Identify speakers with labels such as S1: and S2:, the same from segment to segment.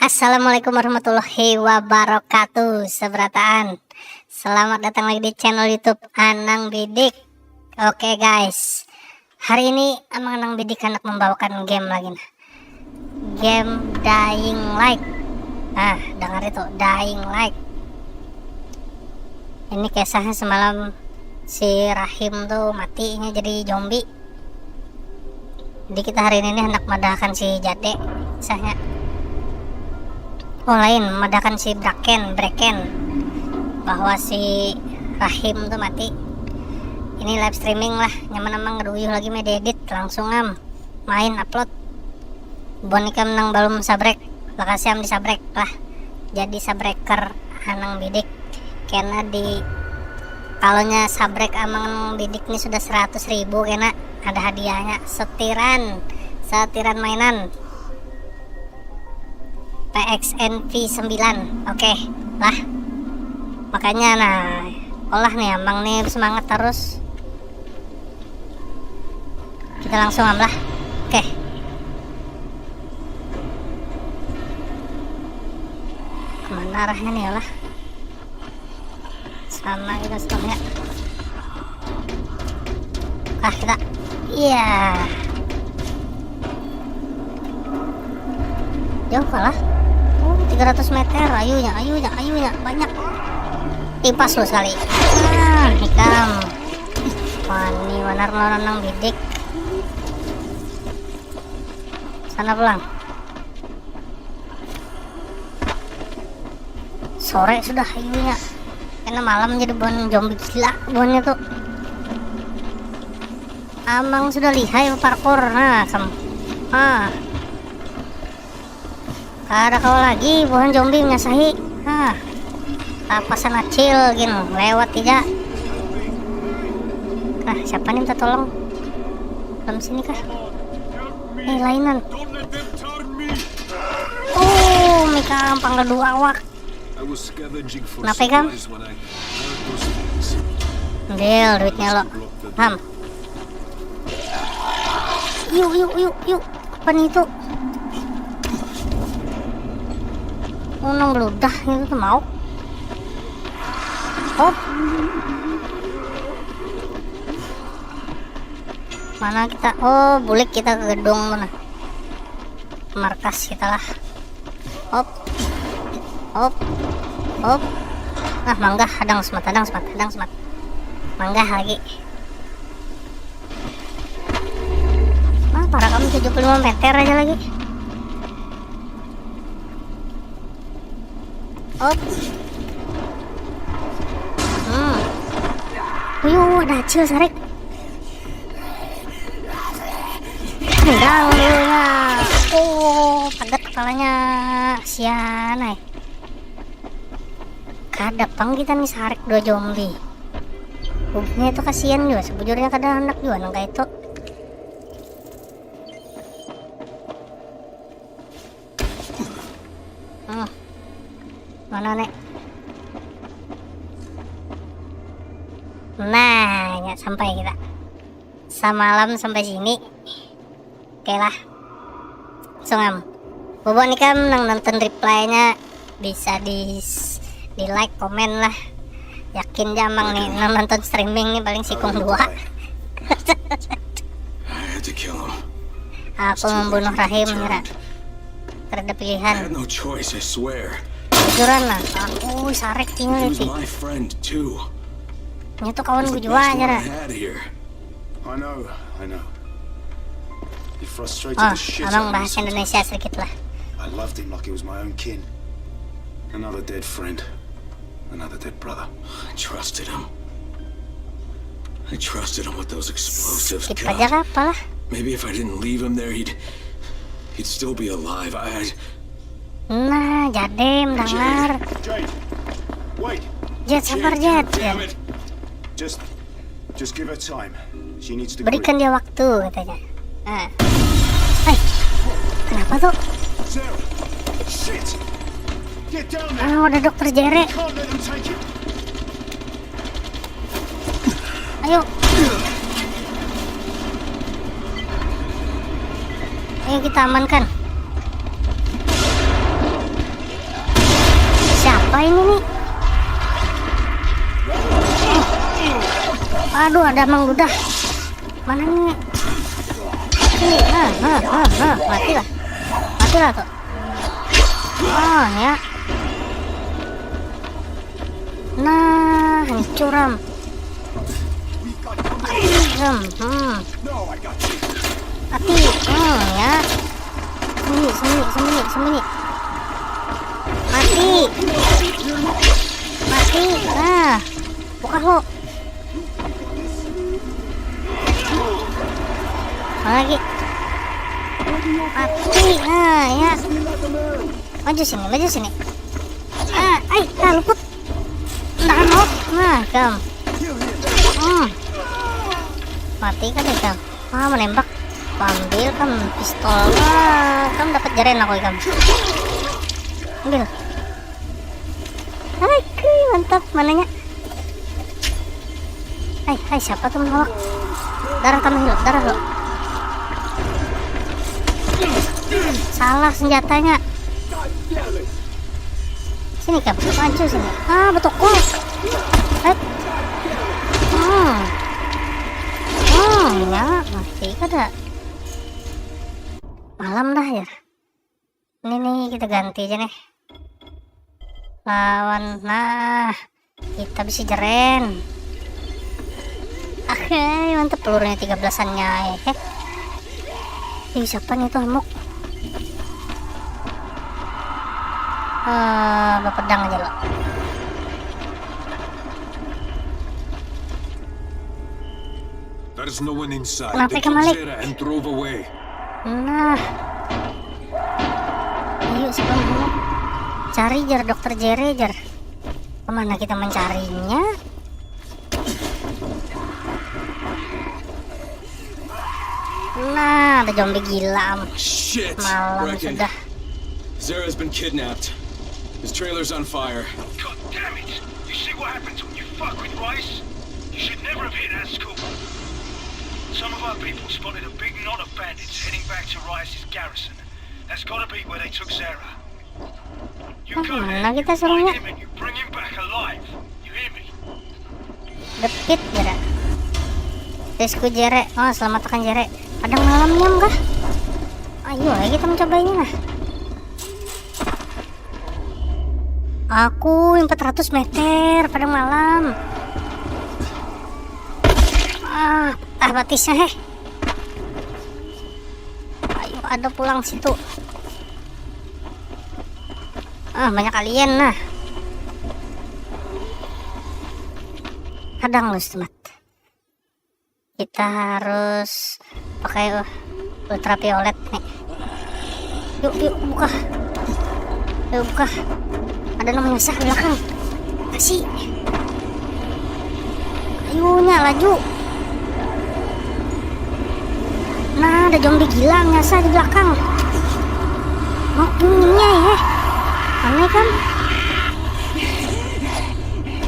S1: Assalamualaikum warahmatullahi wabarakatuh, seberataan. Selamat datang lagi di channel YouTube Anang Bidik. Oke guys, hari ini Anang Bidik hendak membawakan game lagi nah. Game Dying Light. Nah, dengar itu, Dying Light. Ini kisahnya semalam si Rahim tuh matinya jadi zombie. Jadi kita hari ini hendak memadahkan si Jade, kisahnya. Oh lain, memadahkan si Bracken, bahwa si Rahim tuh mati. Ini live streaming lah, nyaman-nyaman ngeduyuh lagi media edit, langsung main upload. Bonika menang belum sabrek, lokasi am disabrek lah. Jadi sabreker Anang Bidik. Karena di kalonya sabrek amang Bidik ini sudah 100.000, karena ada hadiahnya setiran mainan PXNV 9. Oke lah, makanya nah olah nih amang nih semangat terus, kita langsung amlah. Oke, kemana arahnya nih olah? Sana kita stopnya. Kita iya jauh kalah. 300 meter, ayunya banyak. Tipas lo sekali. Hikam wani wanar Anang Bidik. Sana pulang. Sore sudah ayunya. Karena malam jadi bon zombie gila bonnya tuh. Amang sudah lihai parkour. Nah, ada kau lagi pohon zombie ngasahi. Papasan acil gini lewat tidak. Siapa nih minta tolong? Dalam sini kah? Lainan. Oh, Mika panggal 2 awak. Kenapa Kam? Deal duitnya lo. Yuk. Apa nih itu? Unang beludah itu tuh mau. Mana kita? Oh, bulik kita ke gedung mana? Markas kita lah. Mangga hadang semat. Mangga lagi. Para kamu 75 meter aja lagi. Ada acil sarek. Hendang dulunya. Padat kepalanya. Sianai. Kadapang kita nih sarek 2 zombie. Buktinya itu kasihan juga. Sebujurnya kadang anak juga nang kayak itu. Mana nek? Nah, ya sampai kita. Semalam sampai sini. Oke lah. Sungam. Bobo nih kan nonton reply-nya bisa di like, komen lah. Yakin jamang nih nonton streaming nih paling sikung 2. Aku membunuh Rahim kira. Terada pilihan. Jujuran lah. Aku sarek tinggal sih. Ini tuh kawan gue juga aja lah. Abang bahasa Indonesia sedikit lah.
S2: I loved him like he was my own kin. Another dead friend. Another dead brother. I trusted him with those explosives.
S1: Skip aja kah apalah.
S2: Maybe if I didn't leave him there, he'd still be alive.
S1: Nah, Jade mendengar. Jet, sabar Jet.
S2: Just give her time. She needs to
S1: berikan dia waktu katanya. Kenapa tuh? Ada dokter Jere. Ayo. Ayo kita amankan. Apa ini nih? Aduh, ada mengludah. Mana nih? Ini, matilah. Matilah tuh. Oh ya. Nah, hancur Ram. Ram, mati. Ya. Sembunyi. Mati. Nah, buka lo. Lagi. Mati. Nah, ya. Maju sini. Luput. Tahan lo. Nah, kam. Mati kan ya kam. Menembak. Ambil kam pistol. Kam dapat jaren aku kam. Ambil. Mantap, mananya? Siapa tuh menolak? Darah kamu hilang, darah lo. Salah senjatanya. Sini kam, maju sini. Betul. Ya, mati kada. Malam dah ya. Ini nih kita ganti aja nih. Lawan, nah kita bisa jeren. Mantap, pelurunya 13-annya ya. Siapa nih tuh amuk? Berpedang aja lo.
S2: There's no one inside.
S1: Kenapa
S2: They killed
S1: kembali?
S2: Zera and drove away.
S1: Nah, ayo sebelum cari dokter Jere. Kemana kita mencarinya? Nah, ada zombie gila.
S3: Shit!
S1: Malam
S3: Brecken.
S1: sudah.
S3: Zera's been kidnapped. His trailer's on fire.
S4: God damn it! You see what happens when you fuck with Rice? You should never have hit that school. Some of our people spotted a big knot of bandits heading back to Rice's garrison. That's gotta be where they took Zera. You go there,
S1: Mana kita
S4: you find
S1: suruhnya?
S4: him and you bring him back alive. You hear me?
S1: Depit Jere. Rescue Jere. Selamatkan Jere. Padang malamnya enggak? Ayo kita mencobanya lah. Aku yang 400 meter padang malam. Batisnya Ayo ada pulang situ. Banyak alien nah. Kadang lu temat. Kita harus pakai ultraviolet nih. Yuk buka. Ada namanya sak di belakang. Kasih. Ayunya laju. Nah, ada zombie gila nyasar di belakang. Ininya ya. Aneh kan?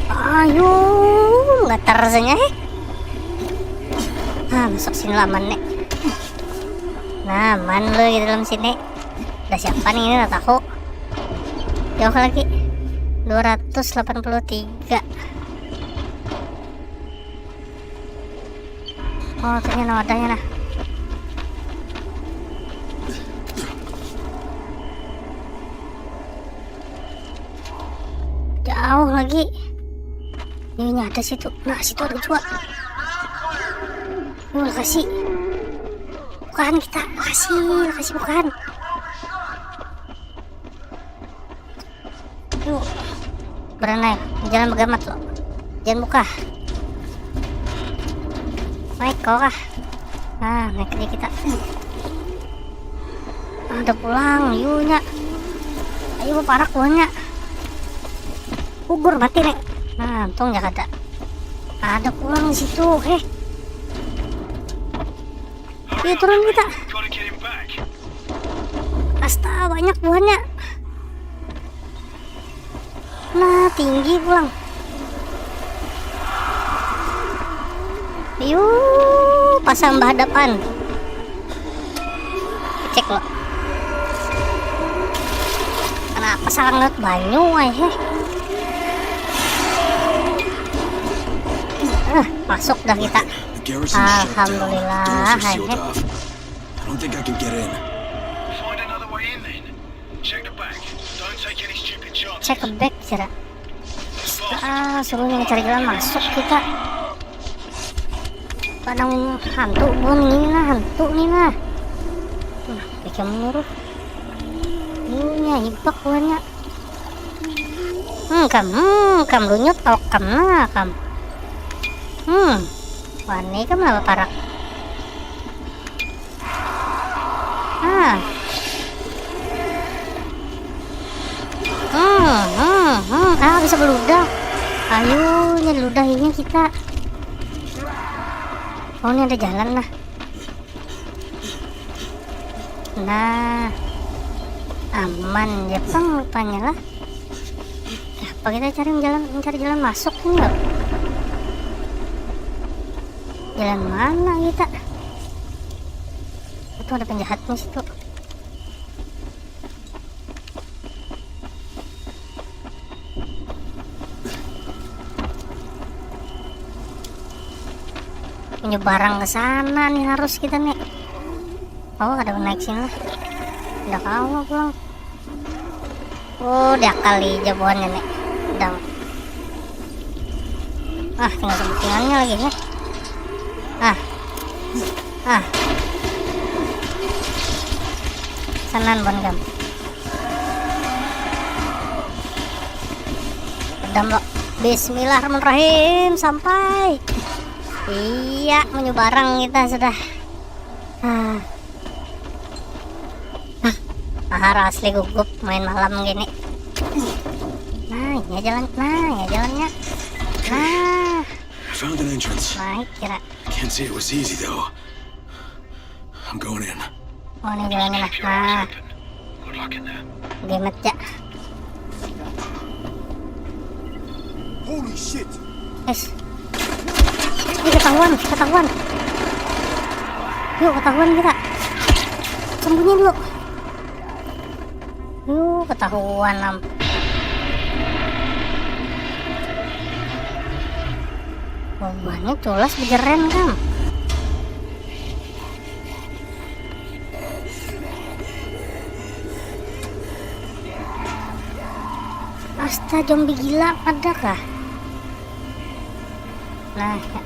S1: Ayo, nggak rasanya masuk sini laman nek. Nah, aman lo di dalam sini. Udah siapa nih, ini udah tahu. Jauh lagi. 283. Ternyata wadahnya nah. Jauh lagi. Ini ada situ. Nah, situ ada juga. Kasih. Bukan kita. Kasih bukan. Yuk. Berenang. Jangan begamat lo. Jangan buka. Naik kau kah? Nah, naik aja kita. Ada pulang. Yunya. Ayo parak buahnya. Gugur mati nek. Nah, untung ya ada pulang di situ. Yuk turun kita.
S4: Gotta get him back.
S1: Astaga, banyak buahnya. Nah, tinggi pulang. Yuk, pasang berhadapan. Cek lo. Kenapa sangat banyak Masuk dah kita.
S3: The garrison's shut down.
S1: Alhamdulillah.
S3: Doors are sealed
S1: Hai.
S3: off. I don't think I can get in.
S4: Find another way in then. Check the back. Don't take any stupid chances.
S1: Cek ke back kira. Suruh yang cari jalan masuk kita. Padang hantu bun ini nah, hantu nih nah. Bikin menyuruh. Nya hibak banyak. Kam lunyut tok kam nah kam. Wani kam apa parak. Bisa beludak. Ayo nyari ludahinnya kita. Oh ini ada jalan lah. Nah aman ya bang rupanya lah. Apa kita mencari jalan masuk nih yuk. Jalan mana kita? Itu ada penjahatnya situ. Punya barang ke sana nih harus kita nih. Oh ada naik sini lah. Udah kalah pulang. Oh dia kali jagoannya nih. Udah. Tinggal sebutingannya lagi ya. Sanan bon gam. Pedam lo. Bismillahirrahmanirrahim sampai. Iya, menyu barang kita sudah. Asli gugup main malam gini. Ya jalannya.
S3: I found an entrance.
S1: Naik kira.
S3: Can't say it was easy though. I'm going in.
S1: Oh ini jalannya lah.
S4: Keep your eyes open. Good luck in there.
S1: Gemet ya.
S2: Holy shit!
S1: Yes. Ini ketahuan. Yuk ketahuan kita. Sembunyi dulu. Yuk ketahuan am. Banyak culas bejeren kan. Asta zombie gila ada kah? Nah ya.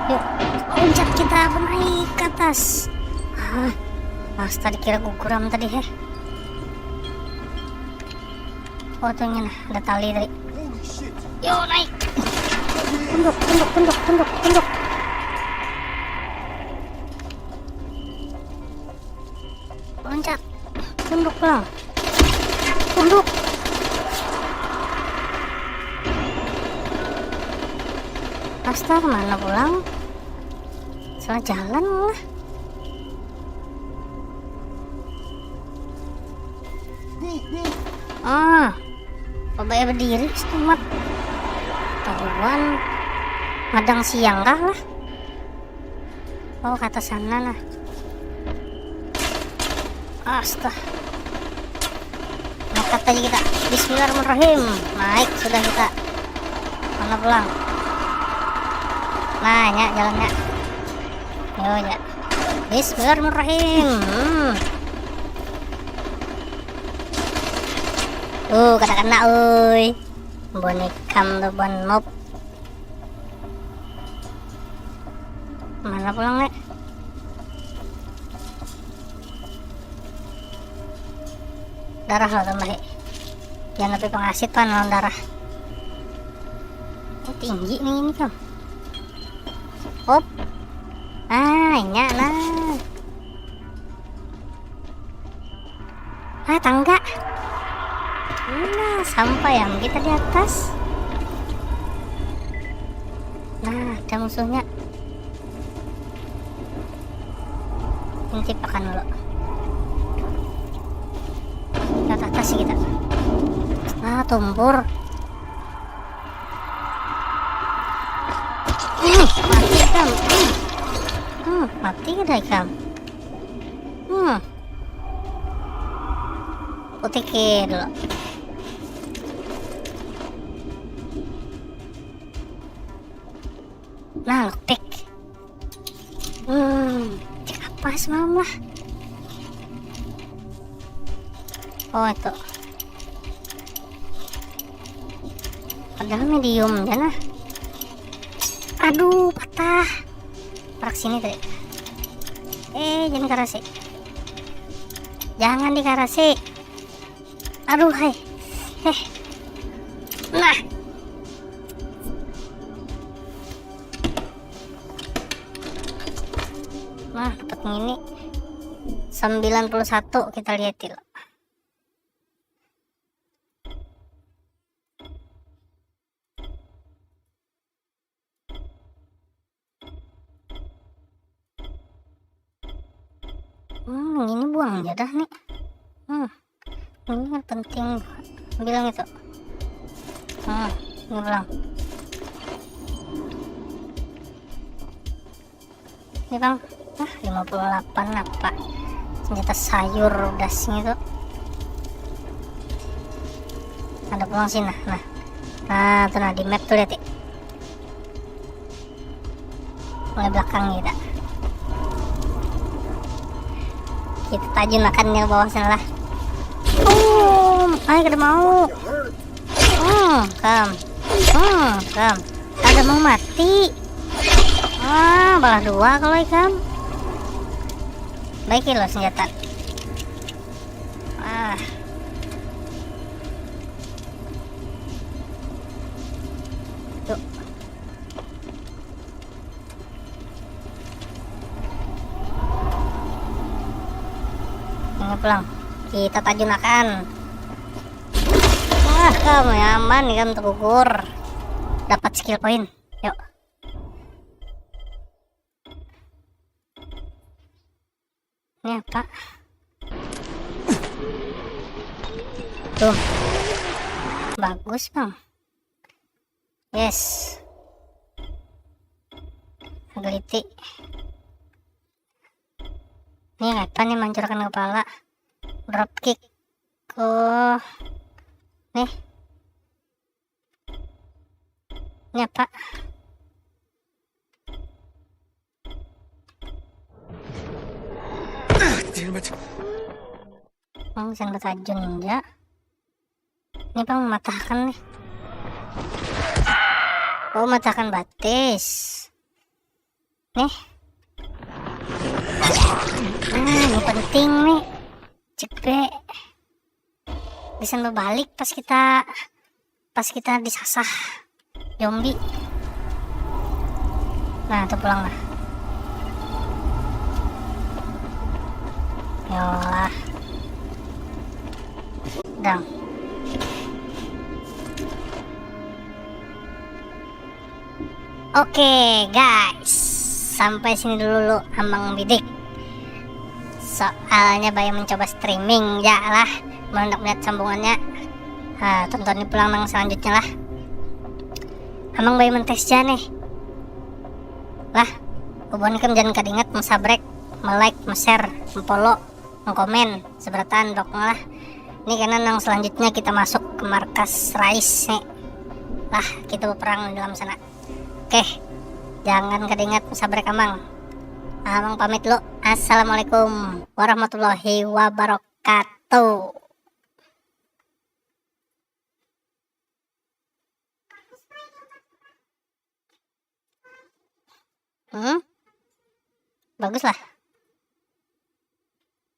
S1: Yuk loncat kita naik ke atas. Asta dikira guguram tadi he. Oh tuh ini nah, ada tali tadi. Yuk naik. Tunduk. Loncat. Tunduk pulang. Tunduk. Asta kemana pulang? Salah jalan lah. Coba berdiri setumat. Tahuan. Madang siang kah lah? Oh ke atas sana lah. Astah. Nekat aja kita. Bismillahirrahmanirrahim. Naik sudah kita. Mana pulang? Nah, jalannya. Yo ya. Bismillahirrahmanirrahim. Kata-kata oi. Bonekam tuh bon mob. Mana pulang nek? Darah lo tambah. Jangan lebih pengasit pan lawan darah. Tinggi nih ini kan. Hop. Nya nah. Tangga. Nah, sampai yang kita di atas. Nah, ada musuhnya. Cipakan dulu. Ke atas sih kita. Tumpur. Mati kan? Mati kan ikan? Putih dulu. Nah, lockpick. Cek apa semalam lah. Oh itu. Padahal medium ya nah. Aduh, patah. Perak sini tadi. Jangan karasi. Jangan dikarasi. Aduh, hai. Nah. Nah, dapat ini 91 kita lihat dulu. Ini buang aja dah nih. Ini kan penting bilang itu. Ini bilang. Ini bang, 58 apa? Senjata sayur dasnya itu. Ada pulang sini, nah tuh di map tuh lihat ya. Mulai belakang kita. Kita tajun makannya bawah sana lah. Ayo kada mau. Kam. Kada mau mati. Balah dua kalau ikam. Baik loh senjata. Tuh. Ini pulang. Kita tajunakan. Kamu ya aman nih kan tergugur. Dapat skill point. Yuk. Ini apa? Tuh. Bagus bang. Yes. Ability. Ini apa nih, mancurkan kepala. Dropkick. Nih. Ini apa? Bisa tajun ya. Ini bang mematahkan nih. Mematahkan batis. Nih. Ini penting nih. Cepet. Bisa berbalik pas kita disasah zombie. Nah, tuh pulang lah. Yolah. Dang. Oke, guys. Sampai sini dulu Amang Bidik. Soalnya Bayu mencoba streaming ya lah. Mau melihat sambungannya. Tonton pulang nang selanjutnya lah. Amang Bayu mentes aja nih. Lah, hubungan ikam jangan kadingat sabrek, like, share, follow, komen, seberatan pokoknya lah. Ini karena nang selanjutnya kita masuk ke markas Rais nih. Lah, kita berperang dalam sana. Oke, jangan kadingat sabrek Amang. Amang pamit lo. Assalamualaikum warahmatullahi wabarakatuh. Bagus lah.